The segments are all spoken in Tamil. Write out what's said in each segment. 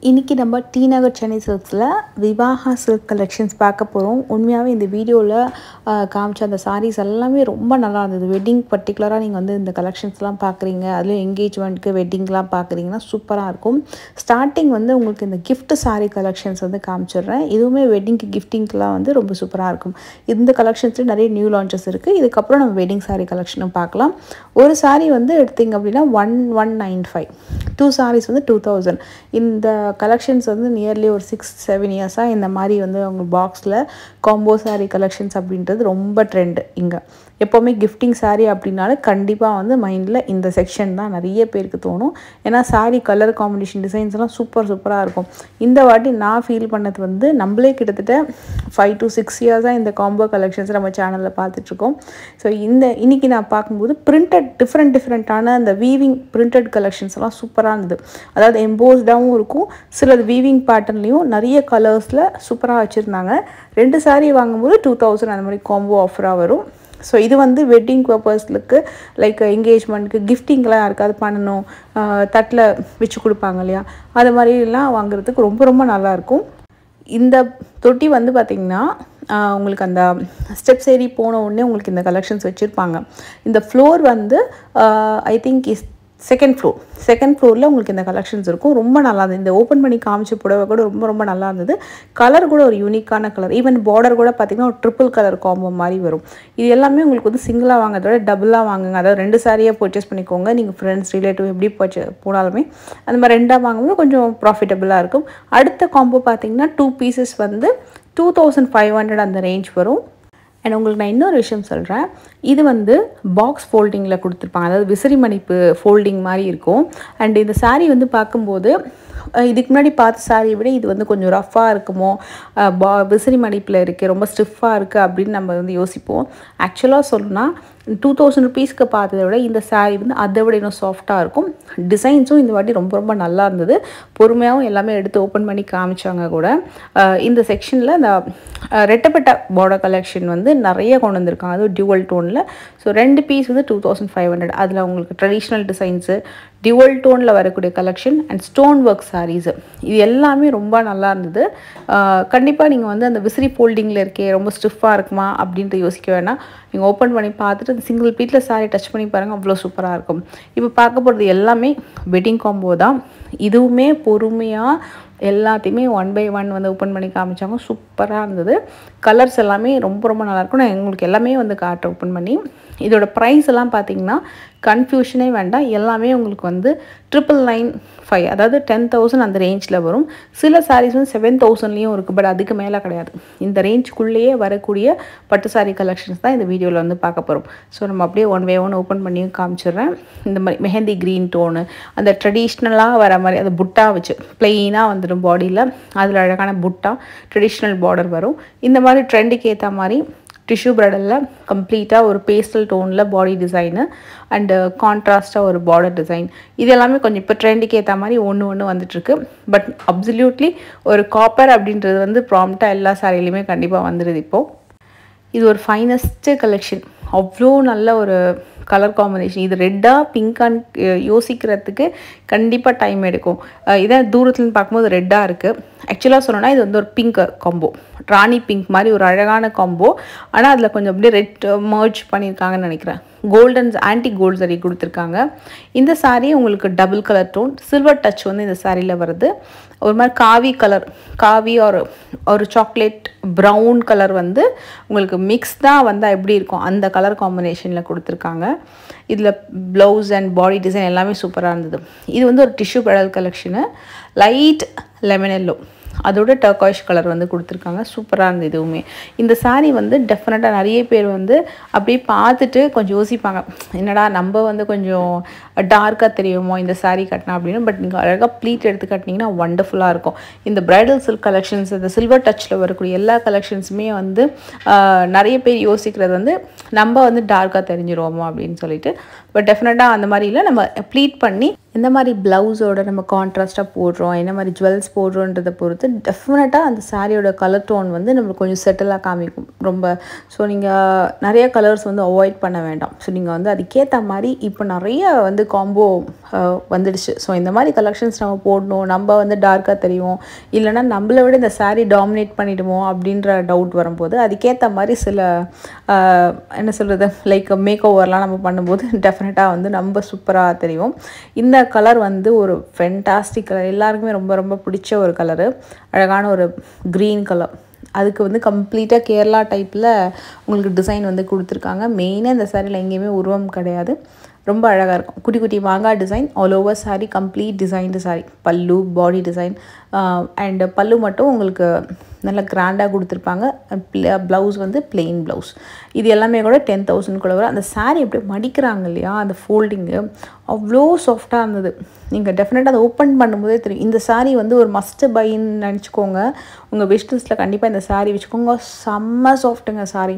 இன்றைக்கி நம்ம D Nagar Chennai சில்க்ஸில் Vivaha silk collections பார்க்க போகிறோம். உண்மையாகவே இந்த வீடியோவில் காமிச்ச அந்த சாரீஸ் எல்லாமே ரொம்ப நல்லா இருந்தது. வெட்டிங் பர்டிகுலராக நீங்கள் வந்து இந்த கலெக்ஷன்ஸ்லாம் பார்க்குறீங்க, அதுலேயும் என்கேஜ்மெண்ட்டுக்கு வெட்டிங்லாம் பார்க்குறீங்கன்னா சூப்பராக இருக்கும். ஸ்டார்டிங் வந்து உங்களுக்கு இந்த கிஃப்ட் சாரீ கலெக்ஷன்ஸ் வந்து காமிச்சிடுறேன். இதுவுமே வெட்டிங்க்கு கிஃப்டிங்க்கெலாம் வந்து ரொம்ப சூப்பராக இருக்கும். இந்த கலெக்ஷன்ஸில் நிறைய நியூ லான்ச்சஸ் இருக்குது. இதுக்கப்புறம் நம்ம வெட்டிங் சாரீ கலெக்ஷனும் பார்க்கலாம். ஒரு சாரீ வந்து எடுத்திங்க அப்படின்னா 1195, 2 சாரீஸ் வந்து 2000. இந்த கலெக்ஷன்ஸ் வந்து நியர்லி ஒரு 6-7 இயர்ஸாக இந்த மாதிரி வந்து அவங்க பாக்ஸில் காம்போ சாரீ கலெக்ஷன்ஸ் அப்படின்றது ரொம்ப ட்ரெண்டு. இங்கே எப்போவுமே கிஃப்டிங் சாரீ அப்படின்னாலே கண்டிப்பாக வந்து மைண்டில் இந்த செக்ஷன் தான் நிறைய பேருக்கு தோணும். ஏன்னா சாரீ கலர் காம்பினேஷன் டிசைன்ஸ்லாம் சூப்பராக இருக்கும். இந்த வாட்டி நான் ஃபீல் பண்ணது வந்து நம்மளே கிட்டத்தட்ட 5 to 6 இயர்ஸாக இந்த காம்போ கலெக்ஷன்ஸ் நம்ம சேனலில் பார்த்துட்ருக்கோம். ஸோ இன்றைக்கி நான் பார்க்கும்போது பிரிண்டட் டிஃப்ரெண்ட்டான அந்த வீவிங் பிரிண்டட் கலெக்ஷன்ஸ்லாம் சூப்பராக இருந்தது. அதாவது எம்போஸ்டாகவும் இருக்கும், சிலது வீவிங் பேட்டர்ன்லேயும் நிறைய கலர்ஸில் சூப்பராக வச்சுருந்தாங்க. 2 சாரீ வாங்கும்போது 2000 அந்த மாதிரி காம்போ ஆஃபராக வரும். ஸோ இது வந்து வெட்டிங் பர்பஸ்லுக்கு லைக் என்கேஜ்மெண்ட்டுக்கு கிஃப்டிங்லாம் யாருக்காவது பண்ணணும், தட்டில் வச்சு கொடுப்பாங்க இல்லையா, அது மாதிரிலாம் வாங்குறதுக்கு ரொம்ப நல்லாயிருக்கும். இந்த தொட்டி வந்து பார்த்திங்கன்னா உங்களுக்கு அந்த ஸ்டெப்ஸ் ஏறி போன உடனே உங்களுக்கு இந்த கலெக்ஷன்ஸ் வச்சுருப்பாங்க. இந்த ஃப்ளோர் வந்து ஐ திங்க் செகண்ட் ஃப்ளோரில் உங்களுக்கு இந்த கலெக்ஷன்ஸ் இருக்கும். ரொம்ப நல்லா இருந்தது. இந்த ஓப்பன் பண்ணி காமிச்ச புடவை கூட ரொம்ப நல்லா இருந்தது. கலர் கூட ஒரு யூனிக்கான கலர். ஈவன் பார்டர் கூட பார்த்திங்கன்னா ஒரு ட்ரிபிள் கலர் காம்போ மாதிரி வரும். இது எல்லாமே உங்களுக்கு வந்து சிங்கிளாக வாங்குறத விட டபுளாக வாங்குங்க. அதாவது 2 சாரியாக பர்ச்சேஸ் பண்ணிக்கோங்க. நீங்கள் ஃப்ரெண்ட்ஸ் ரிலேட்டிவ் எப்படி போனாலுமே அந்த மாதிரி 2ஆக வாங்கும்போது கொஞ்சம் ப்ராஃபிட்டபுளாக இருக்கும். அடுத்த காம்போ பார்த்திங்கன்னா 2 பீசஸ் வந்து 2500 அந்த ரேஞ்ச் வரும். அண்ட் உங்களுக்கு நான் இன்னொரு விஷயம் சொல்கிறேன். இது வந்து பாக்ஸ் ஃபோல்டிங்கில் கொடுத்துருப்பாங்க, அதாவது விசிறி மடிப்பு ஃபோல்டிங் மாதிரி இருக்கும். அண்ட் இந்த சாரீ வந்து பார்க்கும்போது இதுக்கு முன்னாடி பார்த்த சாரியை விட இது வந்து கொஞ்சம் ரஃப்பாக இருக்குமோ, விசிறி மடிப்பில் இருக்குது, ரொம்ப ஸ்டிஃபாக இருக்குது அப்படின்னு நம்ம வந்து யோசிப்போம். ஆக்சுவலாக சொல்லணும்னா 2000 ருபீஸ்க்கு பார்த்ததை விட இந்த சாரீ வந்து அதை விட இன்னும் சாஃப்டாக இருக்கும். டிசைன்ஸும் இந்த வாட்டி ரொம்ப நல்லா இருந்தது. பொறுமையாகவும் எல்லாமே எடுத்து ஓப்பன் பண்ணி காமிச்சாங்க கூட. இந்த செக்ஷனில் இந்த ரெட்டப்பட்ட பார்டர் கலெக்ஷன் வந்து நிறைய கொண்டு வந்திருக்காங்க, அதுவும் டியூவல் டோனில். ஸோ 2 பீஸ் வந்து 2500. அதில் உங்களுக்கு ட்ரெடிஷ்னல் டிசைன்ஸு, டியூவல் டோனில் வரக்கூடிய collection and stone work saris, இது எல்லாமே ரொம்ப நல்லா இருந்தது. கண்டிப்பாக நீங்கள் வந்து அந்த விசிறி ஃபோல்டிங்கில் இருக்கே ரொம்ப ஸ்டிஃபாக இருக்குமா அப்படின்ட்டு யோசிக்க வேணாம். நீங்கள் ஓப்பன் பண்ணி பார்த்துட்டு அந்த சிங்கிள் பீட்டில் சாரீ டச் பண்ணி பாருங்கள், அவ்வளோ சூப்பராக இருக்கும். இப்போ பார்க்க போகிறது எல்லாமே வெட்டிங் காம்போ தான். இதுவுமே பொறுமையாக எல்லாத்தையுமே 1 by 1 வந்து ஓப்பன் பண்ணி காமிச்சாங்க. சூப்பராக இருந்தது. கலர்ஸ் எல்லாமே ரொம்ப நல்லாயிருக்கும். நான் உங்களுக்கு எல்லாமே வந்து காட்டுறேன் ஓப்பன் பண்ணி. இதோட ப்ரைஸ் எல்லாம் பார்த்திங்கன்னா கன்ஃபியூஷனே வேண்டாம். எல்லாமே உங்களுக்கு வந்து 995, அதாவது 10,000 அந்த ரேஞ்சில் வரும். சில சாரீஸ் வந்து 7,000லேயும் இருக்குது, பட் அதுக்கு மேலே கிடையாது. இந்த ரேஞ்சுக்குள்ளேயே வரக்கூடிய பட்டு சாரீ கலெக்ஷன்ஸ் தான் இந்த வீடியோவில் வந்து பார்க்க போகிறோம். ஸோ நம்ம அப்படியே 1 by 1 ஓப்பன் பண்ணியும் காமிச்சிடுறேன். இந்த மாதிரி மெஹந்தி க்ரீன் டோனு, அந்த ட்ரெடிஷ்னலாக வர மாதிரி அந்த புட்டா வச்சு ப்ளெயினாக வந்துடும் பாடியில், அதில் அழகான புட்டா ட்ரெடிஷ்னல் பார்டர் வரும். இந்த மாதிரி ட்ரெண்டுக்கு ஏற்ற மாதிரி டிஷ்யூ ப்ரைடலில் கம்ப்ளீட்டாக ஒரு பேஸ்டல் டோனில் பாடி டிசைனு அண்டு கான்ட்ராஸ்ட்டாக ஒரு பார்டர் டிசைன், இது எல்லாமே கொஞ்சம் இப்போ ட்ரெண்டுக்கு ஏற்ற மாதிரி ஒன்று வந்துட்டுருக்கு. பட் அப்சல்யூட்லி ஒரு காப்பர் அப்படின்றது வந்து ப்ராம்ப்டாக எல்லா சாரிலையுமே கண்டிப்பாக வந்துடுது. இப்போது இது ஒரு ஃபைனஸ்ட்டு கலெக்ஷன். அவ்வளோ நல்ல ஒரு கலர் காம்பினேஷன். இது ரெட்டாக பிங்கான்னு யோசிக்கிறதுக்கு கண்டிப்பாக டைம் எடுக்கும். இதை தூரத்துலேருந்து பார்க்கும்போது ரெட்டாக இருக்குது. ஆக்சுவலாக சொல்லணும்னா இது வந்து ஒரு பிங்க் காம்போ, ராணி பிங்க் மாதிரி ஒரு அழகான காம்போ. ஆனால் அதில் கொஞ்சம் அப்படியே ரெட் மர்ஜ் பண்ணியிருக்காங்கன்னு நினைக்கிறேன். கோல்டன் ஆன்டி கோல்ட் சரி கொடுத்துருக்காங்க. இந்த சாரீ உங்களுக்கு double colour tone, silver touch வந்து இந்த சாரியில் வருது. ஒரு மாதிரி காவி கலர், காவி ஒரு சாக்லேட் ப்ரௌன் கலர் வந்து உங்களுக்கு மிக்ஸ் தான் வந்தால் எப்படி இருக்கும் அந்த கலர் காம்பினேஷனில் கொடுத்துருக்காங்க. இதில் ப்ளவுஸ் அண்ட் பாடி டிசைன் எல்லாமே சூப்பராக இருந்தது. இது வந்து ஒரு tissue bridal collection. Light lemon yellow, அதோட டர்காய்ஷ் கலர் வந்து கொடுத்துருக்காங்க. சூப்பராக இருந்தது. இதுவுமே இந்த சாரீ வந்து டெஃபினட்டாக நிறைய பேர் வந்து அப்படியே பார்த்துட்டு கொஞ்சம் யோசிப்பாங்க, என்னடா நம்ம வந்து கொஞ்சம் டார்க்காக தெரியுமோ இந்த சாரீ கட்டினா அப்படின்னு. பட் நீங்கள் அழகாக ப்ளீட் எடுத்து கட்டினீங்கன்னா ஒண்டர்ஃபுல்லாக இருக்கும். இந்த ப்ரைடல் சில்க் கலெக்ஷன்ஸ், இந்த சில்வர் டச்சில் வரக்கூடிய எல்லா கலெக்ஷன்ஸுமே வந்து நிறைய பேர் யோசிக்கிறது வந்து நம்ம வந்து டார்க்காக தெரிஞ்சிருவோமோ அப்படின்னு சொல்லிட்டு. பட் டெஃபினட்டாக அந்த மாதிரி இல்லை. நம்ம ப்ளீட் பண்ணி எந்த மாதிரி ப்ளவுஸோட நம்ம கான்ட்ராஸ்ட்டாக போடுறோம், என்ன மாதிரி ஜுவல்ஸ் போடுறோன்றதை பொறுத்து டெஃபினட்டாக அந்த சாரியோட கலர் டோன் வந்து நம்மளுக்கு கொஞ்சம் செட்டிலாக காமிக்கும் ரொம்ப. ஸோ நீங்கள் நிறைய கலர்ஸ் வந்து அவாய்ட் பண்ண வேண்டாம். ஸோ நீங்கள் வந்து அதுக்கேற்ற மாதிரி இப்போ நிறைய வந்து காம்போ வந்துடுச்சு. ஸோ இந்த மாதிரி கலெக்ஷன்ஸ் நம்ம போடணும், நம்ம வந்து டார்க்காக தெரியும், இல்லைனா நம்மளை விட இந்த சாரீ டாமினேட் பண்ணிவிடுமோ அப்படின்ற டவுட் வரும்போது அதுக்கேற்ற மாதிரி சில என்ன சொல்கிறது லைக் மேக் ஓவர்லாம் நம்ம பண்ணும்போது டெஃபினட்டாக வந்து நம்ம சூப்பராக தெரியும். இந்த கலர் வந்து ஒரு ஃபென்டாஸ்டிக் கலர், எல்லாருக்குமே ரொம்ப ரொம்ப பிடிச்ச ஒரு கலரு, அழகான ஒரு க்ரீன் கலர். அதுக்கு வந்து கம்ப்ளீட்டாக கேரளா டைப்பில் உங்களுக்கு டிசைன் வந்து கொடுத்துருக்காங்க. மெயினாக இந்த சாரியில் எங்கேயுமே உருவம் கிடையாது, ரொம்ப அழகாக இருக்கும். குட்டி குட்டி மாங்காய் design all over sari, complete designed sari. பல்லு பாடி டிசைன் அண்ட் பல்லு மட்டும் உங்களுக்கு நல்லா கிராண்டாக கொடுத்துருப்பாங்க. ப்ளவுஸ் வந்து பிளெயின் ப்ளவுஸ். இது எல்லாமே கூட 10,000 கூட வரும். அந்த சாரீ எப்படி மடிக்கிறாங்க இல்லையா, அந்த ஃபோல்டிங்கு அவ்வளோ சாஃப்டாக இருந்தது. நீங்கள் டெஃபினட்டாக அதை ஓப்பன் பண்ணும்போதே தெரியும். இந்த சாரீ வந்து ஒரு மஸ்ட்டு பைன்னு நினச்சிக்கோங்க. உங்கள் விஷ் லிஸ்ட்டில் கண்டிப்பாக இந்த சாரீ வச்சுக்கோங்க. செம்ம சாஃப்ட்டுங்க சாரீ,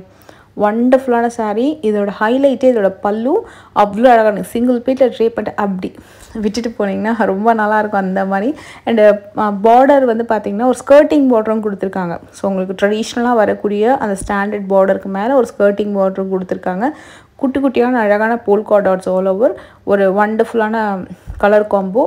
வண்டர்ஃபுல்லான சாரீ. இதோட ஹைலைட்டே இதோட பல்லு அவ்வளோ அழகாக இருக்கும். சிங்கிள் பீட்டில் ட்ரே பண்ணிட்டு அப்படி விட்டுட்டு போனீங்கன்னா ரொம்ப நல்லாயிருக்கும் அந்த மாதிரி. அண்டு பார்டர் வந்து பார்த்திங்கன்னா ஒரு ஸ்கர்ட்டிங் பார்டரும் கொடுத்துருக்காங்க. ஸோ உங்களுக்கு ட்ரெடிஷ்னலாக வரக்கூடிய அந்த ஸ்டாண்டர்ட் பார்டருக்கு மேலே ஒரு ஸ்கர்ட்டிங் பார்டரும் கொடுத்துருக்காங்க. குட்டி குட்டியான அழகான போல்கா டாட்ஸ் ஆல் ஓவர், ஒரு வண்டர்ஃபுல்லான கலர் காம்போ.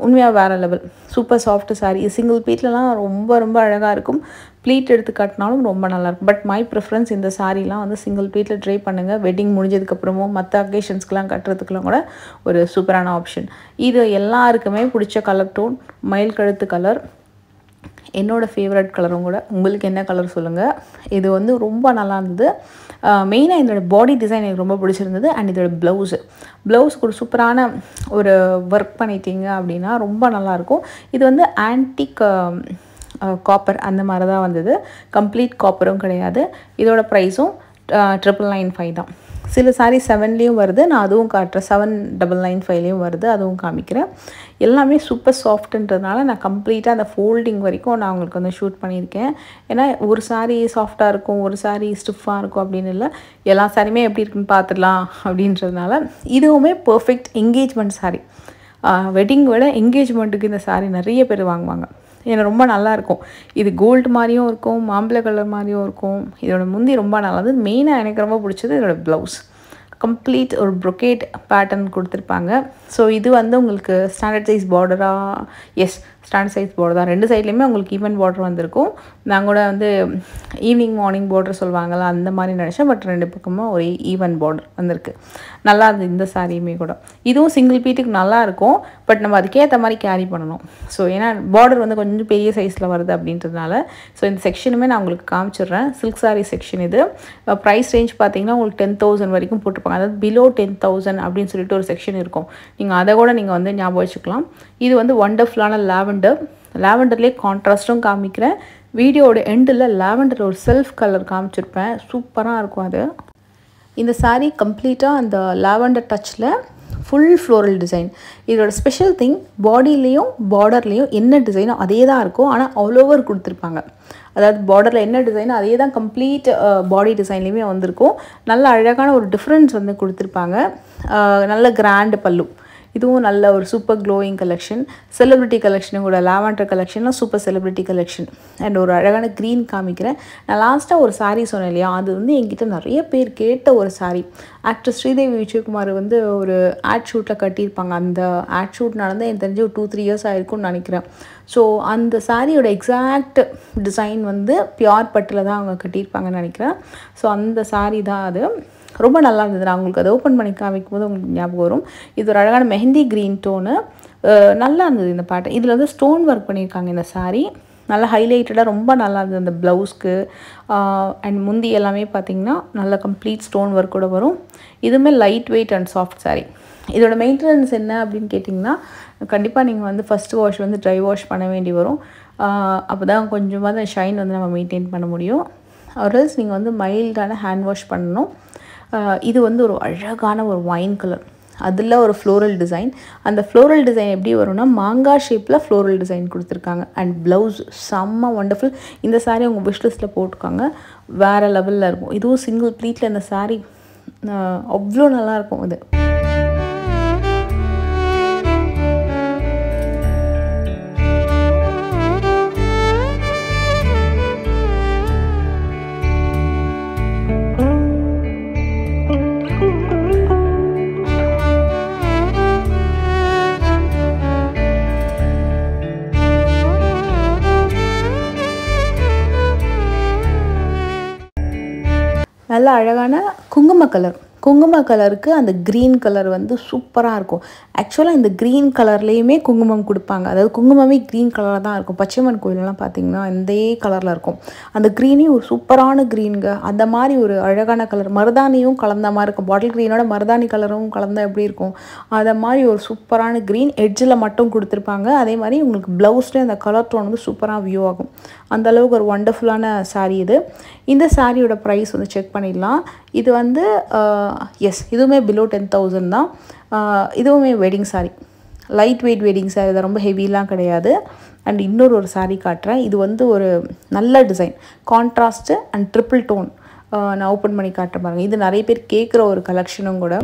உண்மையாக வேறு level, super soft sari. Single பீட்லலாம் ரொம்ப ரொம்ப அழகாக இருக்கும். ப்ளீட் எடுத்து கட்டினாலும் ரொம்ப நல்லாயிருக்கும். பட் மை ப்ரிஃபரன்ஸ் இந்த சாரீலாம் வந்து சிங்கிள் ப்ளீட்டில் ட்ரை பண்ணுங்கள். வெட்டிங் முடிஞ்சதுக்கப்புறமும் மற்ற அக்கேஷன்ஸ்க்கெலாம் கட்டுறதுக்குலாம் கூட ஒரு சூப்பரான ஆப்ஷன். இது எல்லாருக்குமே பிடிச்ச கலர் டோன், மயில் கழுத்து கலர், என்னோடய ஃபேவரட் கலரும் கூட. உங்களுக்கு என்ன கலர் சொல்லுங்கள். இது வந்து ரொம்ப நல்லா இருந்தது. மெயினாக இதோட பாடி டிசைன் எனக்கு ரொம்ப பிடிச்சிருந்தது. அண்ட் இதோட ப்ளவுஸ்க்கு ஒரு சூப்பரான ஒரு ஒர்க் பண்ணிட்டீங்க அப்படின்னா ரொம்ப நல்லாயிருக்கும். இது வந்து ஆன்டிக் காப்பர் அந்த மாதிரி தான் வந்தது, கம்ப்ளீட் காப்பரும் கிடையாது. இதோட ப்ரைஸும் 995 தான். சில சாரீ 7லேயும் வருது, நான் அதுவும் காட்டுறேன். 7995லேயும் வருது, அதுவும் காமிக்கிறேன். எல்லாமே சூப்பர் சாஃப்ட்டுன்றதுனால நான் கம்ப்ளீட்டாக அந்த ஃபோல்டிங் வரைக்கும் நான் உங்களுக்கு வந்து ஷூட் பண்ணியிருக்கேன். ஏன்னா ஒரு சாரீ சாஃப்டாக இருக்கும், ஒரு சாரீ ஸ்டிஃபாக இருக்கும் அப்படின்னு இல்லை, எல்லா சாரியுமே எப்படி இருக்குன்னு பார்த்துடலாம் அப்படின்றதுனால. இதுவுமே பர்ஃபெக்ட் என்கேஜ்மெண்ட் சாரீ. வெட்டிங் விட என்கேஜ்மெண்ட்டுக்கு இந்த சாரீ நிறைய பேர் வாங்குவாங்க. ஏன்னா ரொம்ப நல்லாயிருக்கும். இது கோல்டு மாதிரியும் இருக்கும், மாம்பழ கலர் மாதிரியும் இருக்கும். இதோட முந்தி ரொம்ப நல்லது. மெயினாக எனக்கு ரொம்ப பிடிச்சது இதோட ப்ளவுஸ். கம்ப்ளீட் ஒரு ப்ரொக்கேட் பேட்டர்ன் கொடுத்துருப்பாங்க. ஸோ இது வந்து உங்களுக்கு ஸ்டாண்டர்ட் சைஸ் பார்டராக, எஸ் ஸ்டாண்டர்ட் சைஸ் பார்டர் தான். 2 சைட்லேயுமே உங்களுக்கு ஈவன் பார்டர் வந்திருக்கும். நாங்கள் கூட வந்து ஈவினிங் மார்னிங் பார்டர் சொல்லுவாங்கள்ல அந்த மாதிரி நினச்சேன். பட் 2 பக்கமும் ஒரு ஈவன் பார்டர் வந்திருக்கு. நல்லா இருந்தது இந்த சாரியுமே கூட. இதுவும் சிங்கிள் பீட்டுக்கு நல்லாயிருக்கும். பட் நம்ம அதுக்கேற்ற மாதிரி கேரி பண்ணணும். ஸோ ஏன்னா பார்டர் வந்து கொஞ்சம் பெரிய சைஸில் வருது அப்படின்றதுனால. ஸோ இந்த செக்ஷனுமே நான் உங்களுக்கு காமிச்சிடுறேன். சில்க் சாரீ செக்ஷன் இது. ப்ரைஸ் ரேஞ்ச் பார்த்தீங்கன்னா உங்களுக்கு 10,000 வரைக்கும் போட்டுருப்பாங்க. அதாவது பிலோ 10,000 அப்படின்னு சொல்லிட்டு ஒரு செக்ஷன் இருக்கும். நீங்கள் அதை கூட நீங்கள் வந்து ஞாபகம் வச்சுக்கலாம். இது வந்து வண்டர்ஃபுல்லான லாவெண்டர்லேயே கான்ட்ராஸ்ட்டும் காமிக்கிறேன். வீடியோட எண்டில் லாவெண்டர் ஒரு செல்ஃப் கலர் காமிச்சிருப்பேன், சூப்பராக இருக்கும் அது. இந்த சாரீ கம்ப்ளீட்டாக அந்த லாவெண்டர் டச்சில் ஃபுல் ஃப்ளோரல் டிசைன். இதோட ஸ்பெஷல் திங், பாடியிலையும் பார்டர்லேயும் என்ன டிசைனோ அதே தான் இருக்கும், ஆனால் ஆல் ஓவர் கொடுத்துருப்பாங்க. அதாவது பார்டரில் என்ன டிசைனோ அதே தான் கம்ப்ளீட் பாடி டிசைன்லேயுமே வந்திருக்கும். நல்ல அழகான ஒரு டிஃப்ரென்ஸ் வந்து கொடுத்துருப்பாங்க. நல்ல கிராண்டு பல்லு. இதுவும் நல்ல ஒரு சூப்பர் க்ளோயிங் கலெக்ஷன். செலிப்ரிட்டி கலெக்ஷனும் கூட. லாவெண்டர் கலெக்ஷன்லாம் சூப்பர் செலிப்ரிட்டி கலெக்ஷன். அண்ட் ஒரு அழகான க்ரீன் காமிக்கிறேன். நான் லாஸ்ட்டாக ஒரு சாரீ சொன்னேன் இல்லையா, அது வந்து என்கிட்ட நிறைய பேர் கேட்ட ஒரு சாரீ. ஆக்டர் ஸ்ரீதேவி விஜயகுமார் வந்து ஒரு ஆட் ஷூட்டில் கட்டியிருப்பாங்க. அந்த ஆட் ஷூட் நடந்து எனக்கு தெரிஞ்சு ஒரு 2-3 இயர்ஸ் ஆகிருக்கும்னு நினைக்கிறேன். ஸோ அந்த சாரியோட எக்ஸாக்ட் டிசைன் வந்து பியோர் பட்டில் தான் அவங்க கட்டியிருப்பாங்கன்னு நினைக்கிறேன். ஸோ அந்த சாரீ தான் அது. ரொம்ப நல்லா இருந்தது. நான் உங்களுக்கு அதை ஓப்பன் பண்ணி காமிக்கும் போது உங்களுக்கு ஞாபகம் வரும். இது ஒரு அழகான மெஹந்தி க்ரீன் டோனு. நல்லா இருந்தது இந்த பேட்டர்ன். இதில் வந்து ஸ்டோன் ஒர்க் பண்ணியிருக்காங்க இந்த சாரீ. நல்லா ஹைலைட்டடாக ரொம்ப நல்லா இருந்தது அந்த ப்ளவுஸ்க்கு. அண்ட் முந்தி எல்லாமே பார்த்திங்கன்னா நல்லா கம்ப்ளீட் ஸ்டோன் ஒர்க் கூட வரும். இதுவுமே light weight and soft sari. இதோட மெயின்டெனன்ஸ் என்ன அப்படின்னு கேட்டிங்கன்னா, கண்டிப்பாக நீங்கள் வந்து ஃபஸ்ட்டு வாஷ் வந்து ட்ரை வாஷ் பண்ண வேண்டி வரும். அப்போ தான் கொஞ்சமாக ஷைன் வந்து நம்ம மெயின்டைன் பண்ண முடியும். ஆர்எல்ஸ் நீங்கள் வந்து மைல்டான ஹேண்ட் வாஷ் பண்ணணும். இது வந்து ஒரு அழகான ஒரு ஒயின் கலர், அதில் ஒரு ஃப்ளோரல் டிசைன். அந்த ஃப்ளோரல் டிசைன் எப்படி வரும்னா மாங்காய் ஷேப்பில் ஃப்ளோரல் டிசைன் கொடுத்துருக்காங்க. அண்ட் ப்ளவுஸ் செம்ம வண்டர்ஃபுல். இந்த சாரீ உங்கள் விஷ் லிஸ்ட்டில் போட்டுக்காங்க, வேறு லெவலில் இருக்கும். இதுவும் சிங்கிள் ப்ளீட்டில் இந்த சாரீ அவ்வளோ நல்லாயிருக்கும் இது. நல்ல அழகான குங்கும கலருக்கு அந்த க்ரீன் கலர் வந்து சூப்பராக இருக்கும். ஆக்சுவலாக இந்த க்ரீன் கலர்லேயுமே குங்குமம் கொடுப்பாங்க. அதாவது குங்குமமே க்ரீன் கலராக தான் இருக்கும். பச்சையம்மன் கோயிலெலாம் பார்த்திங்கன்னா இதே கலரில் இருக்கும். அந்த க்ரீனே ஒரு சூப்பரான க்ரீனுங்க. அந்த மாதிரி ஒரு அழகான கலர், மருதாணியும் கலந்த மாதிரி இருக்கும். பாட்டில் க்ரீனோட மருதாணி கலரும் கலந்தால் எப்படி இருக்கும், அதை மாதிரி ஒரு சூப்பரான க்ரீன் எட்ஜில் மட்டும் கொடுத்துருப்பாங்க. அதே மாதிரி உங்களுக்கு ப்ளவுஸ்லேயே அந்த கலர் டோன் வந்து சூப்பராக வியூ ஆகும். அந்தளவுக்கு ஒரு ஒண்டர்ஃபுல்லான சாரீ இது. இந்த சாரியோட ப்ரைஸ் வந்து செக் பண்ணிடலாம். இது வந்து இதுவுமே பிலோ 10,000 தான். இதுவுமே wedding sari, light weight wedding sari, அது ரொம்ப ஹெவிலாம் கிடையாது. அண்ட் இன்னொரு ஒரு சாரீ காட்டுறேன். இது வந்து ஒரு நல்ல design, contrast and triple tone. நான் ஓப்பன் பண்ணி காட்டுறேன் பாருங்கள். இது நிறைய பேர் கேட்குற ஒரு கலெக்ஷனும் கூட.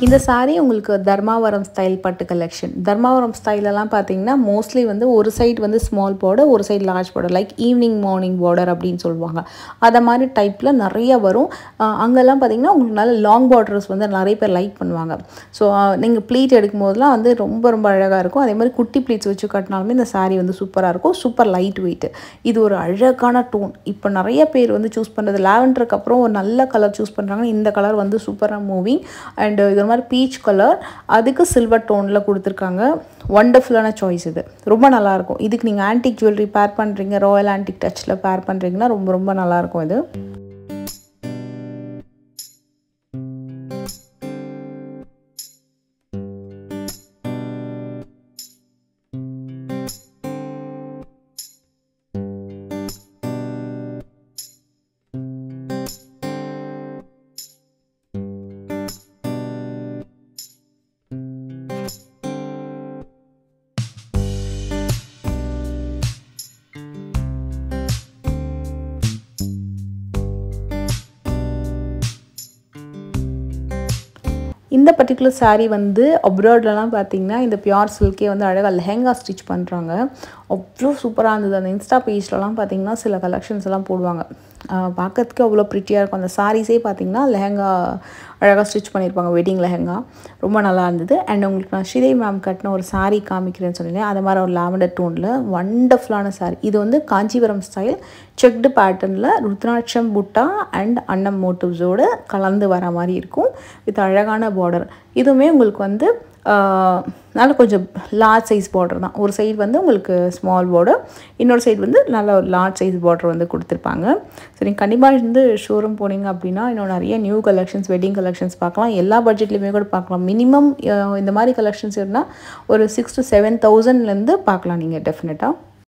இந்த சாரீ உங்களுக்கு தர்மாவரம் ஸ்டைல் பட்டு கலெக்ஷன். தர்மாவரம் ஸ்டைலெல்லாம் பார்த்தீங்கன்னா மோஸ்ட்லி வந்து ஒரு சைடு வந்து ஸ்மால் பார்டர், ஒரு side large border, like evening morning border அப்படின்னு சொல்லுவாங்க. அதை மாதிரி டைப்பில் நிறைய வரும். அங்கெல்லாம் பார்த்தீங்கன்னா உங்களுக்கு நல்ல லாங் பார்டர்ஸ் வந்து நிறைய பேர் லைக் பண்ணுவாங்க. ஸோ நீங்கள் ப்ளீட் எடுக்கும் போதெல்லாம் வந்து ரொம்ப ரொம்ப அழகாக இருக்கும். அதே மாதிரி குட்டி ப்ளீட்ஸ் வச்சு கட்டினாலுமே இந்த சாரீ வந்து சூப்பராக இருக்கும். Super light weight. இது ஒரு அழகான டோன். இப்போ நிறைய பேர் வந்து சூஸ் பண்ணுறது லாவெண்டருக்கு அப்புறம் ஒரு நல்ல கலர் சூஸ் பண்ணுறாங்க. இந்த கலர் வந்து சூப்பராக மூவிங். அண்ட் இது மாதிரி பீச் கலர், அதுக்கு சில்வர் டோனில் கொடுத்துருக்காங்க. ஒண்டர்ஃபுல்லான சாய்ஸ். இது ரொம்ப நல்லாயிருக்கும். இதுக்கு நீங்கள் ஆன்டிக் ஜுவல்லரி பேர் பண்ணுறீங்க, ராயல் ஆன்டிக் டச்சில் பேர் பண்ணுறீங்கன்னா ரொம்ப ரொம்ப நல்லாயிருக்கும் இது. இந்த பர்டிகுலர் சாரீ வந்து அப்ராட்லலாம் பார்த்தீங்கன்னா இந்த பியூர் சில்கே வந்து அழகாக லெஹெங்கா ஸ்டிச் பண்ணுறாங்க. அவ்வளோ சூப்பராக இருந்தது. அந்த இன்ஸ்டா பேஜ்லலாம் பார்த்தீங்கன்னா சில கலெக்ஷன்ஸ் எல்லாம் போடுவாங்க. பார்க்கறதுக்கு அவ்வளோ ப்ரிட்டியாக இருக்கும். அந்த சாரீஸே பார்த்தீங்கன்னா லெஹெங்கா அழகாக ஸ்டிச் பண்ணியிருப்பாங்க, வெட்டிங் லெஹெங்கா. ரொம்ப நல்லா இருந்தது. அண்ட் உங்களுக்கு நான் ஸ்ரீதேவி மேம் கட்டின ஒரு சாரீ காமிக்கிறேன்னு சொன்னேன். அது மாதிரி ஒரு லாவெண்டர் டோனில் ஒண்டர்ஃபுல்லான சாரீ. இது வந்து காஞ்சிபுரம் ஸ்டைல் செக்டு பேட்டர்னில் ருத்ராட்சம் புட்டா அண்ட் அன்னம் மோட்டிவ்ஸோடு கலந்து வர மாதிரி இருக்கும். வித் அழகான பார்டர். இதுவுமே உங்களுக்கு வந்து நல்ல கொஞ்சம் லார்ஜ் சைஸ் பார்டர் தான். ஒரு சைடு வந்து உங்களுக்கு ஸ்மால் பார்டர், இன்னொரு சைடு வந்து நல்ல ஒரு லார்ஜ் சைஸ் பார்டர் வந்து கொடுத்துருப்பாங்க. ஸோ நீங்கள் கண்டிப்பாக வந்து ஷோரூம் போனீங்க அப்படின்னா இன்னும் நிறைய நியூ கலெக்ஷன்ஸ், வெட்டிங் கலெக்ஷன்ஸ் பார்க்கலாம். எல்லா பட்ஜெட்லேயுமே கூட பார்க்கலாம். மினிமம் இந்த மாதிரி கலெக்ஷன்ஸ் இருந்தால் ஒரு 6,000 to 7,000 பார்க்கலாம் நீங்கள் டெஃபினட்டாக.